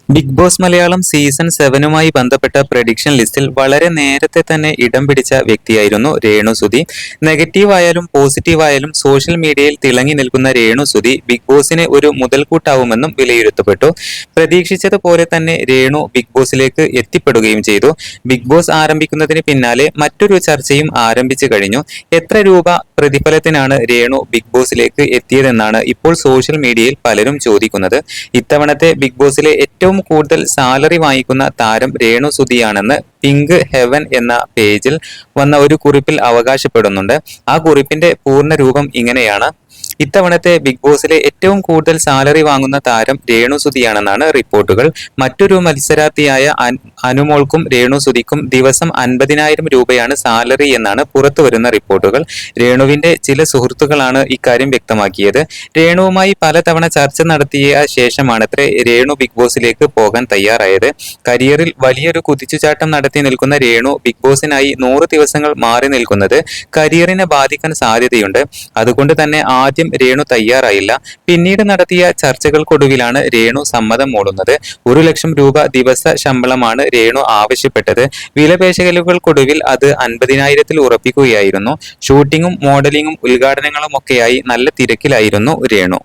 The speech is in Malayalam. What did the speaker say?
ബിഗ് ബോസ് മലയാളം സീസൺ 7മായി ബന്ധപ്പെട്ട പ്രഡിക്ഷൻ ലിസ്റ്റിൽ വളരെ നേരത്തെ തന്നെ ഇടം പിടിച്ച വ്യക്തിയായിരുന്നു രേണുസുതി. നെഗറ്റീവ് ആയാലും പോസിറ്റീവ് ആയാലും സോഷ്യൽ മീഡിയയിൽ തിളങ്ങി നിൽക്കുന്ന രേണുസുതി ബിഗ് ബോസിന് ഒരു മുതൽക്കൂട്ടാവുമെന്നും വിലയിരുത്തപ്പെട്ടു. പ്രതീക്ഷിച്ചതുപോലെ തന്നെ രേണു ബിഗ് ബോസിലേക്ക് എത്തിപ്പെടുകയും ചെയ്തു. ബിഗ് ബോസ് ആരംഭിക്കുന്നതിന് പിന്നാലെ മറ്റൊരു ചർച്ചയും ആരംഭിച്ചു കഴിഞ്ഞു. എത്ര രൂപ പ്രതിഫലത്തിനാണ് രേണു ബിഗ് ബോസിലേക്ക് എത്തിയതെന്നാണ് ഇപ്പോൾ സോഷ്യൽ മീഡിയയിൽ പലരും ചോദിക്കുന്നത്. ഇത്തവണത്തെ ബിഗ് ബോസിലെ ഏറ്റവും കൂടുതൽ സാലറി വാങ്ങിക്കുന്ന താരം രേണുസുതിയാണെന്ന് പിങ്ക് ഹെവൻ എന്ന പേജിൽ വന്ന ഒരു കുറിപ്പിൽ അവകാശപ്പെടുന്നുണ്ട്. ആ കുറിപ്പിന്റെ പൂർണ്ണ രൂപം ഇങ്ങനെയാണ്: ഇത്തവണത്തെ ബിഗ് ബോസിലെ ഏറ്റവും കൂടുതൽ സാലറി വാങ്ങുന്ന താരം രേണുസുതിയാണെന്നാണ് റിപ്പോർട്ടുകൾ. മറ്റൊരു മത്സരാർത്ഥിയായ അനുമോൾക്കും രേണുസുതിക്കും ദിവസം 50,000 രൂപയാണ് സാലറി എന്നാണ് പുറത്തുവരുന്ന റിപ്പോർട്ടുകൾ. രേണുവിന്റെ ചില സുഹൃത്തുക്കളാണ് ഇക്കാര്യം വ്യക്തമാക്കിയത്. രേണുവുമായി പലതവണ ചർച്ച നടത്തിയ ശേഷമാണത്രേ രേണു ബിഗ് ബോസിലേക്ക് പോകാൻ തയ്യാറായത്. കരിയറിൽ വലിയൊരു കുതിച്ചുചാട്ടം നടത്തി നിൽക്കുന്ന രേണു ബിഗ് ബോസിനായി 100 ദിവസങ്ങൾ മാറി നിൽക്കുന്നത് കരിയറിനെ ബാധിക്കാൻ സാധ്യതയുണ്ട്. അതുകൊണ്ട് തന്നെ ആദ്യം രേണു തയ്യാറായില്ല. പിന്നീട് നടത്തിയ ചർച്ചകൾക്കൊടുവിലാണ് രേണു സമ്മതം മൂളുന്നത്. 1 ലക്ഷം രൂപ ദിവസ ശമ്പളമാണ് രേണു ആവശ്യപ്പെട്ടത്. വിലപേശലുകൾക്കൊടുവിൽ അത് 50,000-ൽ ഉറപ്പിക്കുകയായിരുന്നു. ഷൂട്ടിങ്ങും മോഡലിംഗും ഉദ്ഘാടനങ്ങളും ഒക്കെയായി നല്ല തിരക്കിലായിരുന്നു രേണു.